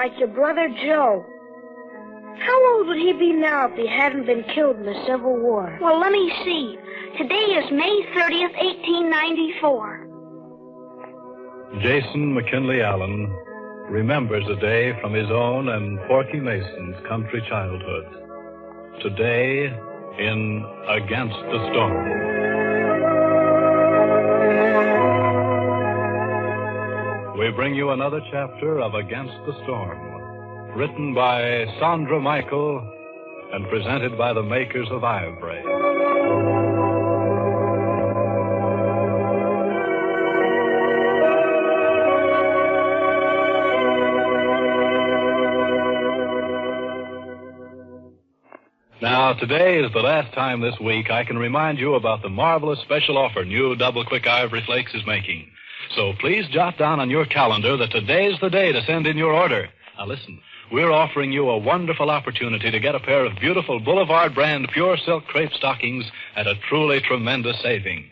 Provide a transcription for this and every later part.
like your brother Joe. How old would he be now if he hadn't been killed in the Civil War? Well, let me see. Today is May 30th, 1894. Jason McKinley Allen remembers a day from his own and Porky Mason's country childhood. Today in Against the Storm. We bring you another chapter of Against the Storm, written by Sandra Michael and presented by the makers of Ivory. Now, today is the last time this week I can remind you about the marvelous special offer new Double Quick Ivory Flakes is making. So please jot down on your calendar that today's the day to send in your order. Now listen, we're offering you a wonderful opportunity to get a pair of beautiful Boulevard brand pure silk crepe stockings at a truly tremendous saving.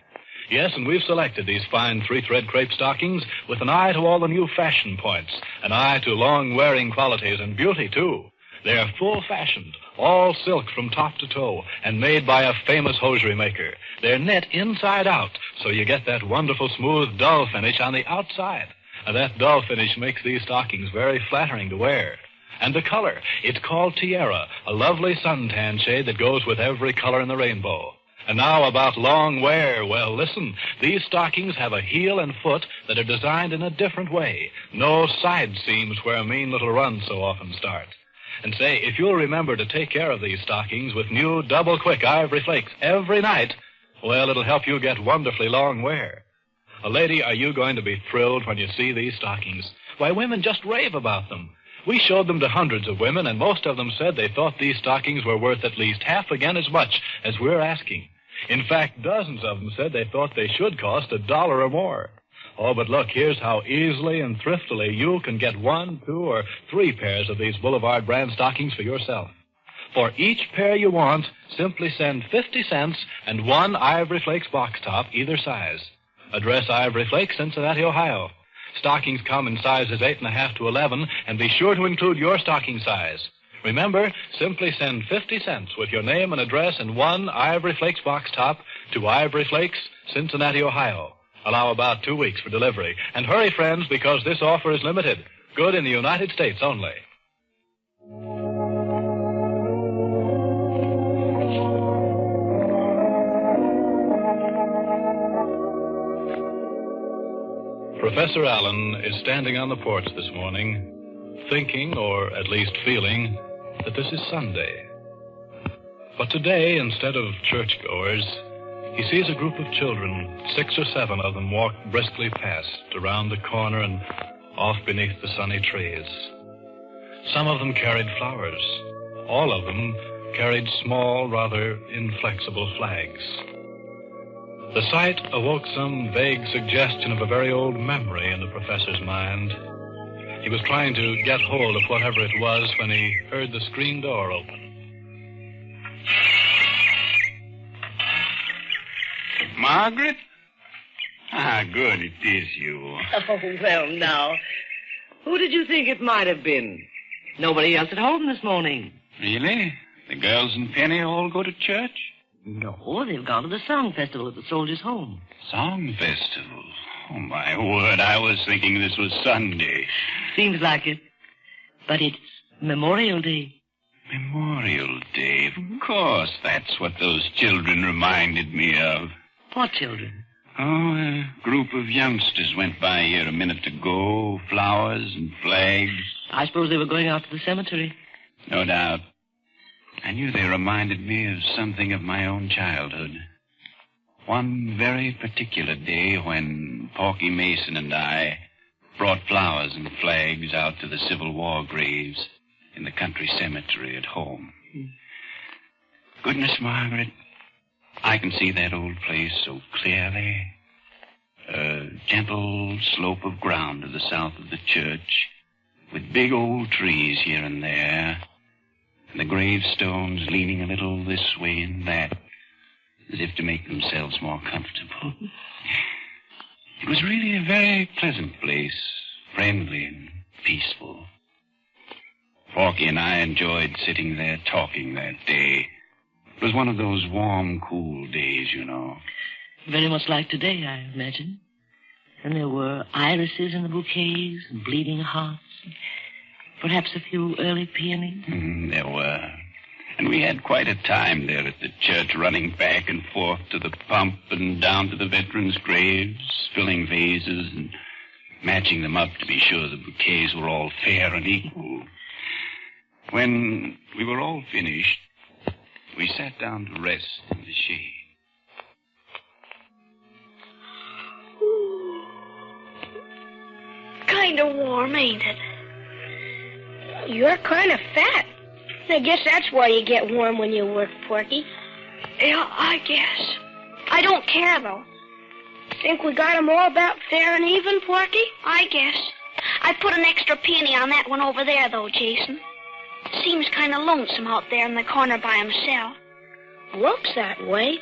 Yes, and we've selected these fine three-thread crepe stockings with an eye to all the new fashion points, an eye to long-wearing qualities and beauty, too. They're full-fashioned, all silk from top to toe, and made by a famous hosiery maker. They're knit inside out, so you get that wonderful smooth, dull finish on the outside. And that dull finish makes these stockings very flattering to wear. And the color, it's called Tiara, a lovely suntan shade that goes with every color in the rainbow. And now about long wear. Well, listen, these stockings have a heel and foot that are designed in a different way. No side seams where mean little runs so often start. And say, if you'll remember to take care of these stockings with new Double Quick Ivory Flakes every night, well, it'll help you get wonderfully long wear. Lady, are you going to be thrilled when you see these stockings? Why, women just rave about them. We showed them to hundreds of women, and most of them said they thought these stockings were worth at least half again as much as we're asking. In fact, dozens of them said they thought they should cost $1 or more. Oh, but look, here's how easily and thriftily you can get 1, 2, or 3 pairs of these Boulevard brand stockings for yourself. For each pair you want, simply send 50 cents and 1 Ivory Flakes box top, either size. Address Ivory Flakes, Cincinnati, Ohio. Stockings come in sizes 8.5 to 11, and be sure to include your stocking size. Remember, simply send 50 cents with your name and address and 1 Ivory Flakes box top to Ivory Flakes, Cincinnati, Ohio. Allow about 2 weeks for delivery. And hurry, friends, because this offer is limited. Good in the United States only. Professor Allen is standing on the porch this morning, thinking, or at least feeling, that this is Sunday. But today, instead of churchgoers, he sees a group of children, 6 or 7 of them, walk briskly past, around the corner and off beneath the sunny trees. Some of them carried flowers. All of them carried small, rather inflexible flags. The sight awoke some vague suggestion of a very old memory in the professor's mind. He was trying to get hold of whatever it was when he heard the screen door open. Margaret? Ah, good, it is you. Oh, well, now. Who did you think it might have been? Nobody else at home this morning. Really? The girls and Penny all go to church? No, they've gone to the song festival at the Soldiers' Home. Song festival? Oh, my word, I was thinking this was Sunday. Seems like it. But it's Memorial Day. Memorial Day, of course. That's what those children reminded me of. What children? Oh, a group of youngsters went by here a minute ago. Flowers and flags. I suppose they were going out to the cemetery. No doubt. I knew they reminded me of something of my own childhood. One very particular day when Porky Mason and I brought flowers and flags out to the Civil War graves in the country cemetery at home. Goodness, Margaret, I can see that old place so clearly. A gentle slope of ground to the south of the church, with big old trees here and there, and the gravestones leaning a little this way and that, as if to make themselves more comfortable. It was really a very pleasant place, friendly and peaceful. Porky and I enjoyed sitting there talking that day. It was one of those warm, cool days, you know. Very much like today, I imagine. And there were irises in the bouquets and bleeding hearts. Perhaps a few early peonies. There were. And we had quite a time there at the church, running back and forth to the pump and down to the veterans' graves, filling vases and matching them up to be sure the bouquets were all fair and equal. When we were all finished, we sat down to rest in the shade. Kind of warm, ain't it? You're kind of fat. I guess that's why you get warm when you work, Porky. Yeah, I guess. I don't care, though. Think we got 'em all about fair and even, Porky? I guess. I put an extra penny on that one over there, though, Jason. Seems kind of lonesome out there in the corner by himself. Looks that way.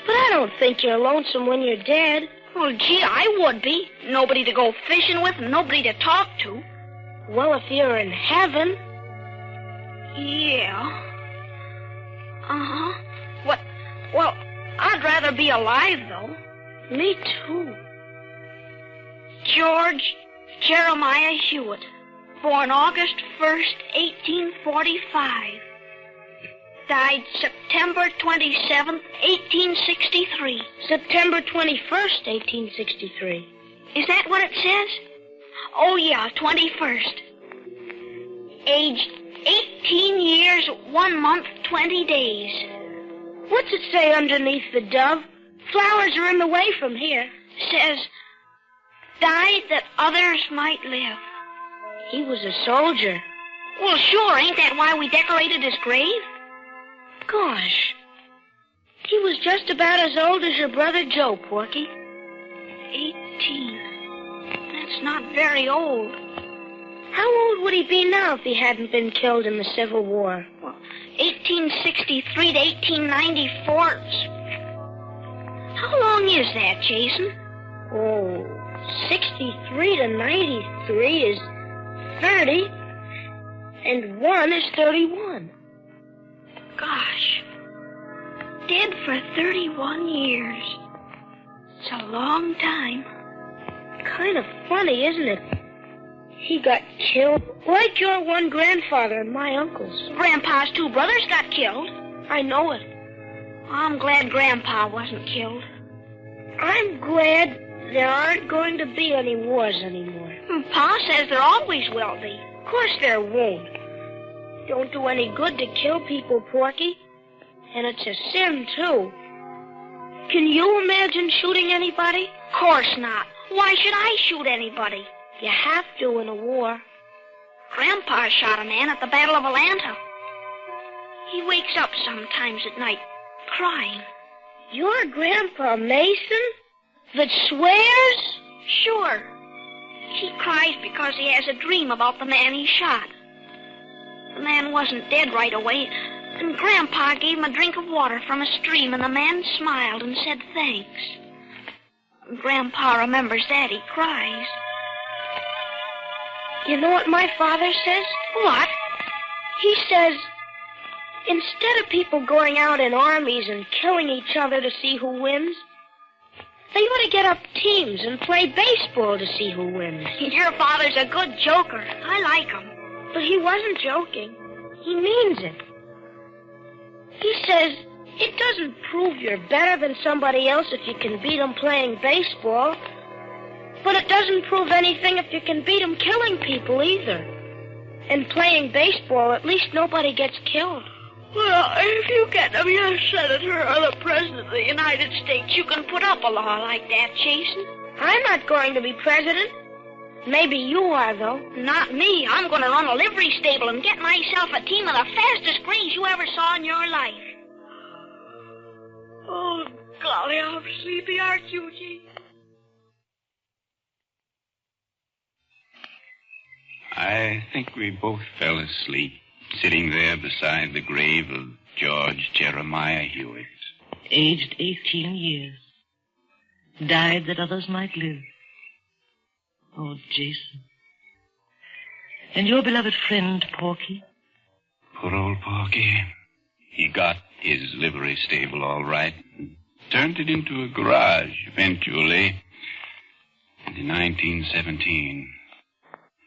But I don't think you're lonesome when you're dead. Well, gee, I would be. Nobody to go fishing with and nobody to talk to. Well, if you're in heaven. Yeah. Uh-huh. What? Well, I'd rather be alive, though. Me too. George Jeremiah Hewitt, born August 1st, 1845. Died September 27th, 1863. September 21st, 1863. Is that what it says? Oh, yeah, 21st. Aged 18 years, 1 month, 20 days. What's it say underneath the dove? Flowers are in the way from here. Says, died that others might live. He was a soldier. Well, sure, ain't that why we decorated his grave? Gosh. He was just about as old as your brother Joe, Porky. 18. That's not very old. How old would he be now if he hadn't been killed in the Civil War? Well, 1863 to 1894. How long is that, Jason? Oh, 63 to 93 is 30, and 1 is 31. Gosh. Dead for 31 years. It's a long time. Kind of funny, isn't it? He got killed like your one grandfather and my uncle's. Grandpa's 2 brothers got killed. I know it. I'm glad Grandpa wasn't killed. I'm glad there aren't going to be any wars anymore. Pa says there always will be. Of course there won't. Don't do any good to kill people, Porky. And it's a sin, too. Can you imagine shooting anybody? Course not. Why should I shoot anybody? You have to in a war. Grandpa shot a man at the Battle of Atlanta. He wakes up sometimes at night, crying. Your Grandpa Mason? That swears? Sure. He cries because he has a dream about the man he shot. The man wasn't dead right away, and Grandpa gave him a drink of water from a stream, and the man smiled and said thanks. When Grandpa remembers that, he cries. You know what my father says? What? He says, instead of people going out in armies and killing each other to see who wins, they ought to get up teams and play baseball to see who wins. Your father's a good joker. I like him. But he wasn't joking. He means it. He says it doesn't prove you're better than somebody else if you can beat them playing baseball. But it doesn't prove anything if you can beat them killing people either. And playing baseball, at least nobody gets killed. Well, if you get to be a senator or the president of the United States, you can put up a law like that, Jason. I'm not going to be president. Maybe you are, though. Not me. I'm going to run a livery stable and get myself a team of the fastest greys you ever saw in your life. Oh, golly, how sleepy aren't you, Jason? I think we both fell asleep, sitting there beside the grave of George Jeremiah Hewitt. Aged 18 years. Died that others might live. Oh, Jason. And your beloved friend, Porky? Poor old Porky. He got his livery stable all right and turned it into a garage eventually. And in 1917,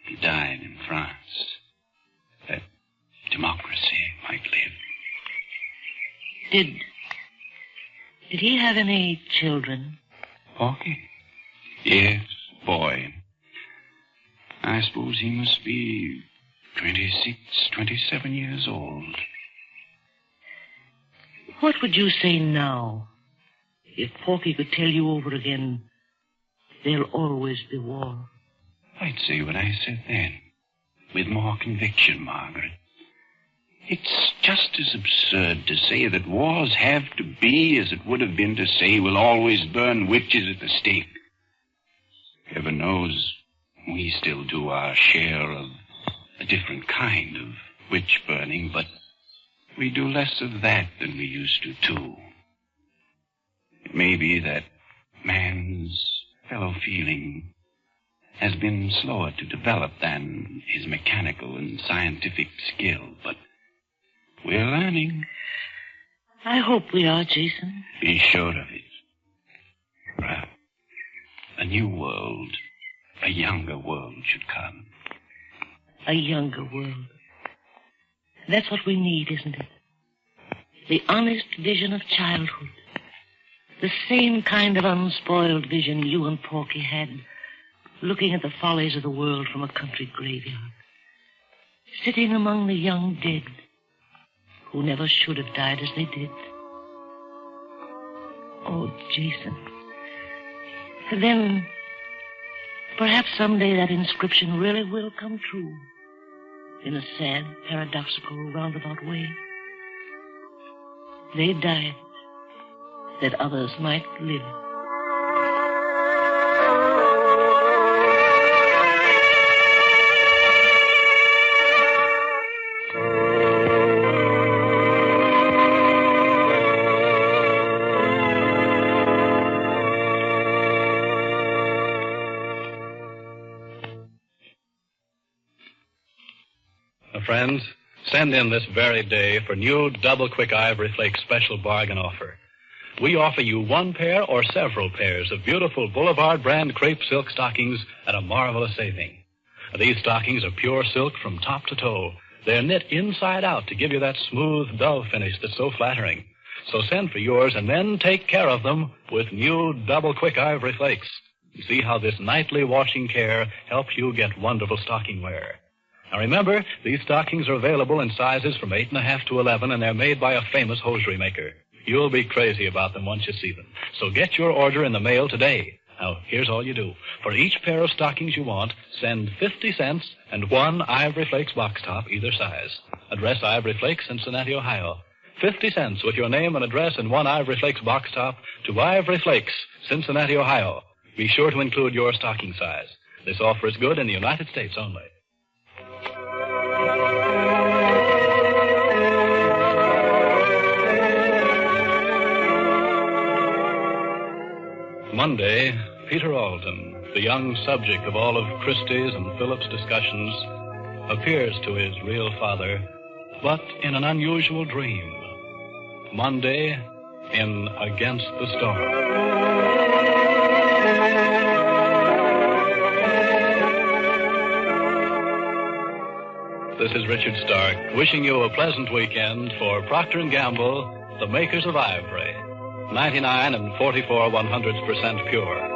he died in France, that democracy might live. Did he have any children? Porky? Yes, boy. I suppose he must be 26, 27 years old. What would you say now if Porky could tell you over again, there'll always be war? I'd say what I said then, with more conviction, Margaret. It's just as absurd to say that wars have to be as it would have been to say we'll always burn witches at the stake. Heaven knows we still do our share of a different kind of witch burning, but we do less of that than we used to, too. It may be that man's fellow feeling has been slower to develop than his mechanical and scientific skill, but we're learning. I hope we are, Jason. Be sure of it. A new world, a younger world should come. A younger world. That's what we need, isn't it? The honest vision of childhood. The same kind of unspoiled vision you and Porky had, looking at the follies of the world from a country graveyard. Sitting among the young dead, who never should have died as they did. Oh, Jason. Then, perhaps someday that inscription really will come true. In a sad, paradoxical, roundabout way. They died that others might live. Friends, send in this very day for new Double Quick Ivory Flake special bargain offer. We offer you one pair or several pairs of beautiful Boulevard brand crepe silk stockings at a marvelous saving. These stockings are pure silk from top to toe. They're knit inside out to give you that smooth, dull finish that's so flattering. So send for yours and then take care of them with new Double Quick Ivory Flakes. See how this nightly washing care helps you get wonderful stocking wear. Now remember, these stockings are available in sizes from 8.5 to 11, and they're made by a famous hosiery maker. You'll be crazy about them once you see them. So get your order in the mail today. Now, here's all you do. For each pair of stockings you want, send 50 cents and one Ivory Flakes box top, either size. Address Ivory Flakes, Cincinnati, Ohio. 50 cents with your name and address and one Ivory Flakes box top to Ivory Flakes, Cincinnati, Ohio. Be sure to include your stocking size. This offer is good in the United States only. Monday, Peter Alden, the young subject of all of Christie's and Phillips' discussions, appears to his real father, but in an unusual dream. Monday, in Against the Storm. This is Richard Stark, wishing you a pleasant weekend for Procter & Gamble, the makers of ivory. 99 and 44 100% pure.